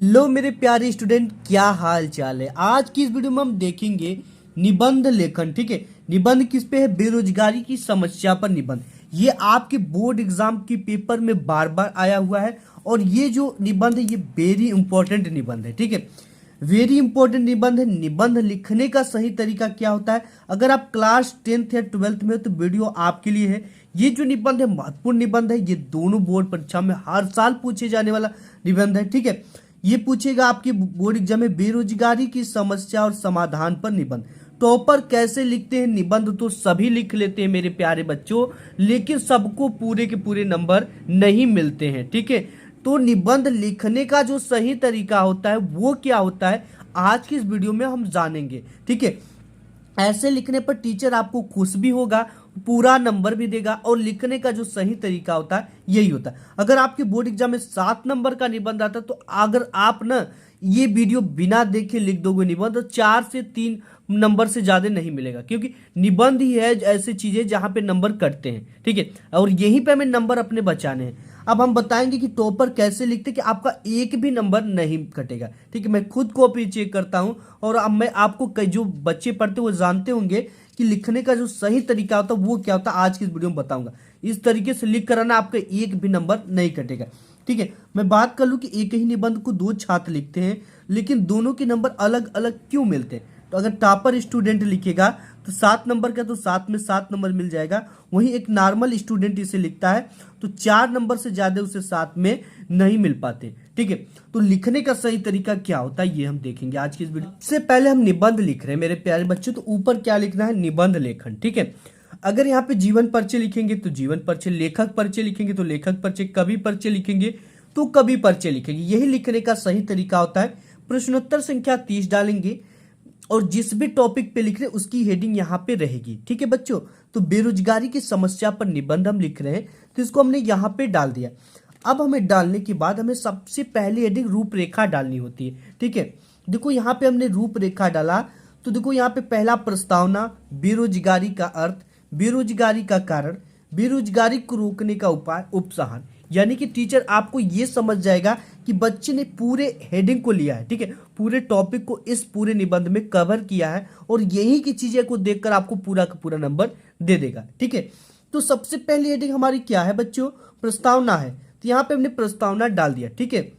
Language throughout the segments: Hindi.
लो मेरे प्यारे स्टूडेंट, क्या हाल चाल है। आज की इस वीडियो में हम देखेंगे निबंध लेखन। ठीक है, निबंध किस पे है? बेरोजगारी की समस्या पर निबंध। ये आपके बोर्ड एग्जाम के पेपर में बार बार आया हुआ है और ये जो निबंध है ये वेरी इंपॉर्टेंट निबंध है। ठीक है, वेरी इंपॉर्टेंट निबंध है। निबंध लिखने का सही तरीका क्या होता है? अगर आप क्लास 10th या 12th में हो तो वीडियो आपके लिए है। ये जो निबंध है महत्वपूर्ण निबंध है। ये दोनों बोर्ड परीक्षा में हर साल पूछे जाने वाला निबंध है। ठीक है, ये पूछेगा आपके बोर्ड एग्जाम में बेरोजगारी की समस्या और समाधान पर निबंध। टॉपर कैसे लिखते हैं निबंध? तो सभी लिख लेते हैं मेरे प्यारे बच्चों, लेकिन सबको पूरे के पूरे नंबर नहीं मिलते हैं। ठीक है, तो निबंध लिखने का जो सही तरीका होता है वो क्या होता है, आज की इस वीडियो में हम जानेंगे। ठीक है, ऐसे लिखने पर टीचर आपको खुश भी होगा, पूरा नंबर भी देगा और लिखने का जो सही तरीका होता है यही होता है। अगर आपके बोर्ड एग्जाम में 7 नंबर का निबंध आता है तो अगर आप ना ये वीडियो बिना देखे लिख दोगे निबंध तो 4 से 3 नंबर से ज्यादा नहीं मिलेगा, क्योंकि निबंध ही है ऐसी चीजें जहां पे नंबर कटते हैं। ठीक है, और यहीं पे हमें नंबर अपने बचाने हैं। अब हम बताएंगे कि टॉपर कैसे लिखते कि आपका एक भी नंबर नहीं कटेगा। ठीक है, मैं खुद कॉपी चेक करता हूं और अब मैं आपको जो बच्चे पढ़ते वो जानते होंगे कि लिखने का जो सही तरीका होता है वो क्या होता है, आज की इस वीडियो में बताऊंगा। इस तरीके से लिख कर आना, आपका एक भी नंबर नहीं कटेगा। ठीक है, मैं बात कर लूं कि एक ही निबंध को दो छात्र लिखते हैं लेकिन दोनों के नंबर अलग अलग क्यों मिलते हैं। तो अगर टॉपर स्टूडेंट लिखेगा तो 7 नंबर का तो 7 में 7 नंबर मिल जाएगा। वहीं एक नॉर्मल स्टूडेंट इसे लिखता है तो 4 नंबर से ज्यादा उसे 7 में नहीं मिल पाते। ठीक है, तो लिखने का सही तरीका क्या होता है ये हम देखेंगे आज की इस वीडियो। सबसे पहले हम निबंध लिख रहे हैं मेरे प्यारे बच्चों, तो ऊपर क्या लिखना है? निबंध लेखन। ठीक है, अगर यहाँ पे जीवन परिचय लिखेंगे तो जीवन परिचय, लेखक परिचय लिखेंगे तो लेखक परिचय, कवि परिचय लिखेंगे तो कवि परिचय लिखेंगे। यही लिखने का सही तरीका होता है। प्रश्नोत्तर संख्या 30 डालेंगे और जिस भी टॉपिक पे लिख रहे हैं उसकी हेडिंग यहाँ पे रहेगी। ठीक है बच्चों, तो बेरोजगारी की समस्या पर निबंध हम लिख रहे हैं तो इसको हमने यहाँ पे डाल दिया। अब हमें डालने के बाद हमें सबसे पहले हेडिंग रूपरेखा डालनी होती है। ठीक है, देखो यहाँ पे हमने रूपरेखा डाला तो देखो यहाँ पे पहला प्रस्तावना, बेरोजगारी का अर्थ, बेरोजगारी का कारण, बेरोजगारी को रोकने का उपाय, उपसंहार। यानी कि टीचर आपको ये समझ जाएगा कि बच्चे ने पूरे हेडिंग को लिया है। ठीक है, पूरे टॉपिक को इस पूरे निबंध में कवर किया है और यही की चीजें को देखकर आपको पूरा का पूरा नंबर दे देगा। ठीक है, तो सबसे पहली हेडिंग हमारी क्या है बच्चों? प्रस्तावना है, तो यहाँ पे हमने प्रस्तावना डाल दिया। ठीक है,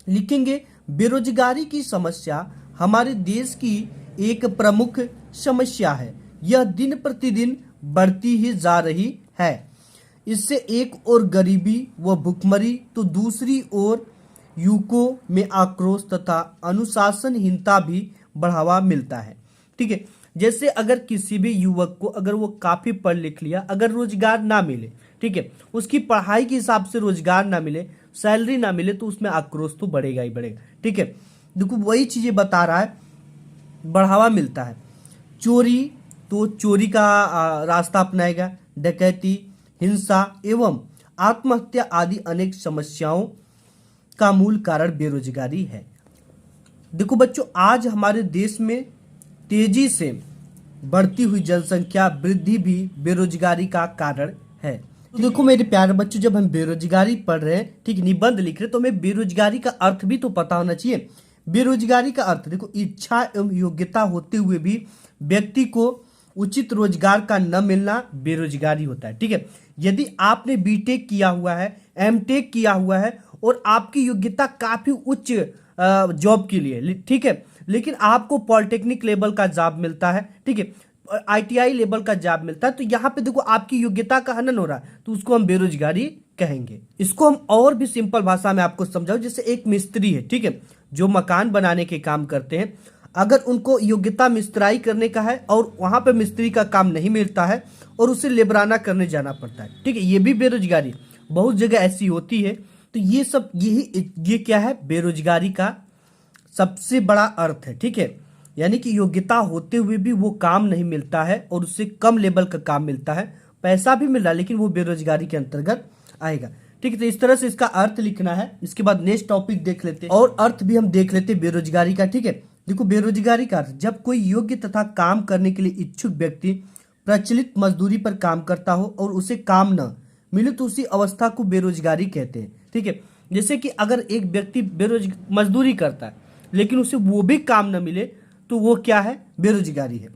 लिखेंगे बेरोजगारी की समस्या हमारे देश की एक प्रमुख समस्या है। यह दिन प्रतिदिन बढ़ती ही जा रही है। इससे एक ओर गरीबी व भुखमरी तो दूसरी ओर युवकों में आक्रोश तथा अनुशासनहीनता भी बढ़ावा मिलता है। ठीक है, जैसे अगर किसी भी युवक को अगर वो काफी पढ़ लिख लिया, अगर रोजगार ना मिले, ठीक है, उसकी पढ़ाई के हिसाब से रोजगार ना मिले, सैलरी ना मिले तो उसमें आक्रोश तो बढ़ेगा ही बढ़ेगा। ठीक है, देखो वही चीजें बता रहा है, बढ़ावा मिलता है। चोरी तो चोरी का रास्ता अपनाएगा, डकैती, हिंसा एवं आत्महत्या आदि अनेक समस्याओं का मूल कारण बेरोजगारी है। देखो बच्चों, आज हमारे देश में तेजी से बढ़ती हुई जनसंख्या वृद्धि भी बेरोजगारी का कारण है। तो देखो मेरे प्यारे बच्चों, जब हम बेरोजगारी पढ़ रहे हैं, ठीक, निबंध लिख रहे हैं, तो हमें बेरोजगारी का अर्थ भी तो पता होना चाहिए। बेरोजगारी का अर्थ देखो, इच्छा एवं योग्यता होते हुए भी व्यक्ति को उचित रोजगार का न मिलना बेरोजगारी होता है। ठीक है, यदि आपने बीटेक किया हुआ है, एमटेक किया हुआ है और आपकी योग्यता काफी उच्च जॉब के लिए, ठीक है, लेकिन आपको पॉलिटेक्निक लेवल का जॉब मिलता है, ठीक है, आईटीआई लेवल का जॉब मिलता है, तो यहाँ पे देखो आपकी योग्यता का हनन हो रहा है, तो उसको हम बेरोजगारी कहेंगे। इसको हम और भी सिंपल भाषा में आपको समझाऊं, जैसे एक मिस्त्री है, ठीक है, जो मकान बनाने के काम करते हैं, अगर उनको योग्यता मिस्त्री करने का है और वहां पे मिस्त्री का काम नहीं मिलता है और उसे लेबराना करने जाना पड़ता है, ठीक है, ये भी बेरोजगारी बहुत जगह ऐसी होती है। तो ये सब ये क्या है? बेरोजगारी का सबसे बड़ा अर्थ है। ठीक है, यानी कि योग्यता होते हुए भी वो काम नहीं मिलता है और उससे कम लेवल का काम मिलता है, पैसा भी मिल रहा है लेकिन वो बेरोजगारी के अंतर्गत आएगा। ठीक है, तो इस तरह से इसका अर्थ लिखना है। इसके बाद नेक्स्ट टॉपिक देख लेते हैं और अर्थ भी हम देख लेते हैं बेरोजगारी का। ठीक है, देखो बेरोजगारी का अर्थ, जब कोई योग्य तथा काम करने के लिए इच्छुक व्यक्ति प्रचलित मजदूरी पर काम करता हो और उसे काम न मिले तो उसी अवस्था को बेरोजगारी कहते हैं। ठीक है, जैसे कि अगर एक व्यक्ति मजदूरी करता है लेकिन उसे वो भी काम न मिले तो वो क्या है, बेरोजगारी है।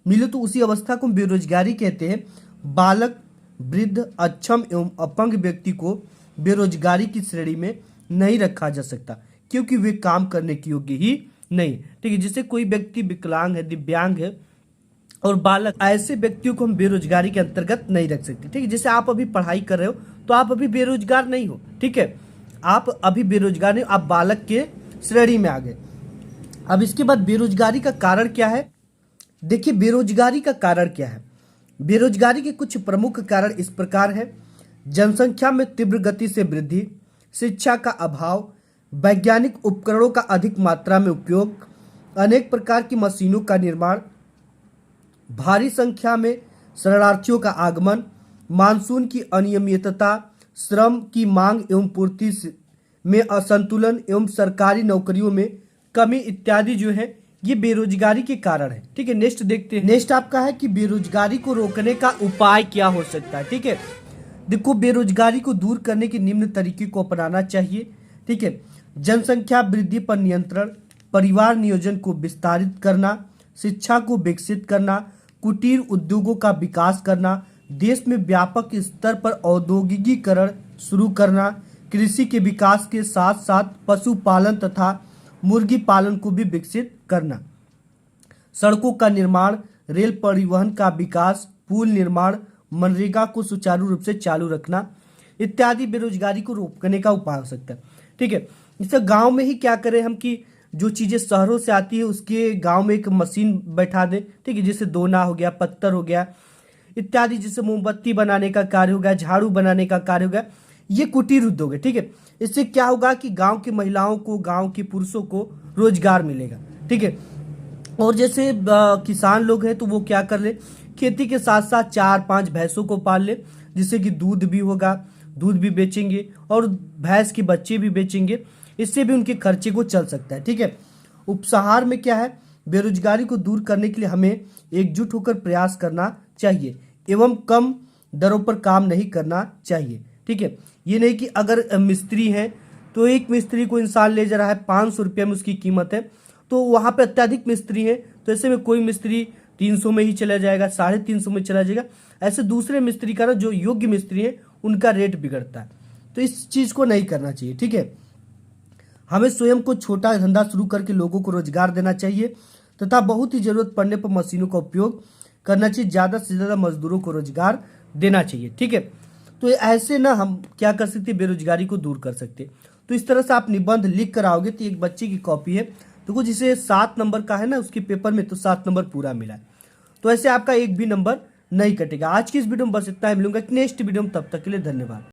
मिले तो उसी अवस्था को बेरोजगारी कहते हैं। बालक, वृद्ध, अक्षम एवं अपंग व्यक्ति को बेरोजगारी की श्रेणी में नहीं रखा जा सकता क्योंकि वे काम करने के योग्य ही नहीं। ठीक है, जैसे कोई व्यक्ति विकलांग है, दिव्यांग है और बालक, ऐसे व्यक्तियों को हम बेरोजगारी के अंतर्गत नहीं रख सकते। ठीक है, जैसे आप अभी पढ़ाई कर रहे हो तो आप अभी बेरोजगार नहीं हो। ठीक है, आप अभी बेरोजगार नहीं, आप बालक के श्रेणी में आ गए। अब इसके बाद बेरोजगारी का कारण क्या है? देखिए, बेरोजगारी का कारण क्या है। बेरोजगारी के कुछ प्रमुख कारण इस प्रकार है: जनसंख्या में तीव्र गति से वृद्धि, शिक्षा का अभाव, वैज्ञानिक उपकरणों का अधिक मात्रा में उपयोग, अनेक प्रकार की मशीनों का निर्माण, भारी संख्या में शरणार्थियों का आगमन, मानसून की अनियमितता, श्रम की मांग एवं पूर्ति में असंतुलन एवं सरकारी नौकरियों में कमी इत्यादि जो है ये बेरोजगारी के कारण है। ठीक है, नेक्स्ट देखते हैं। नेक्स्ट आपका है कि बेरोजगारी को रोकने का उपाय क्या हो सकता है। ठीक है, देखो, बेरोजगारी को दूर करने के निम्न तरीके को अपनाना चाहिए। ठीक है, जनसंख्या वृद्धि पर नियंत्रण, परिवार नियोजन को विस्तारित करना, शिक्षा को विकसित करना, कुटीर उद्योगों का विकास करना, देश में व्यापक स्तर पर औद्योगिकीकरण शुरू करना, कृषि के विकास के साथ साथ पशुपालन तथा मुर्गी पालन को भी विकसित करना, सड़कों का निर्माण, रेल परिवहन का विकास, पुल निर्माण, मनरेगा को सुचारू रूप से चालू रखना इत्यादि बेरोजगारी को रोकने का उपाय हो सकता है। ठीक है, जैसे गांव में ही क्या करें हम कि जो चीज़ें शहरों से आती है उसके गांव में एक मशीन बैठा दें। ठीक है, जैसे दोना हो गया, पत्थर हो गया इत्यादि, जैसे मोमबत्ती बनाने का कार्य हो गया, झाड़ू बनाने का कार्य हो गया, ये कुटीर उद्योग है। ठीक है, इससे क्या होगा कि गांव की महिलाओं को, गांव के पुरुषों को रोजगार मिलेगा। ठीक है, और जैसे किसान लोग हैं तो वो क्या कर ले, खेती के साथ साथ 4-5 भैंसों को पाल ले, जिससे कि दूध भी होगा, दूध भी बेचेंगे और भैंस के बच्चे भी बेचेंगे, इससे भी उनके खर्चे को चल सकता है। ठीक है, उपसंहार में क्या है, बेरोजगारी को दूर करने के लिए हमें एकजुट होकर प्रयास करना चाहिए एवं कम दरों पर काम नहीं करना चाहिए। ठीक है, ये नहीं कि अगर मिस्त्री है तो एक मिस्त्री को इंसान ले जा रहा है 500 रुपये में उसकी कीमत है, तो वहाँ पे अत्यधिक मिस्त्री है तो ऐसे में कोई मिस्त्री 300 में ही चला जाएगा, 350 में चला जाएगा। ऐसे दूसरे मिस्त्री का ना, जो योग्य मिस्त्री है उनका रेट बिगड़ता है, तो इस चीज़ को नहीं करना चाहिए। ठीक है, हमें स्वयं को छोटा धंधा शुरू करके लोगों को रोजगार देना चाहिए तथा बहुत ही जरूरत पड़ने पर मशीनों का उपयोग करना चाहिए, ज़्यादा से ज़्यादा मजदूरों को रोजगार देना चाहिए। ठीक है, तो ऐसे ना हम क्या कर सकते, बेरोजगारी को दूर कर सकते। तो इस तरह से आप निबंध लिख कर आओगे तो एक बच्चे की कॉपी है, तो कुछ इसे 7 नंबर का है ना उसके पेपर में, तो 7 नंबर पूरा मिला है, तो ऐसे आपका एक भी नंबर नहीं कटेगा। आज की इस वीडियो में बस इतना ही, मिलूंगा नेक्स्ट वीडियो में, तब तक के लिए धन्यवाद।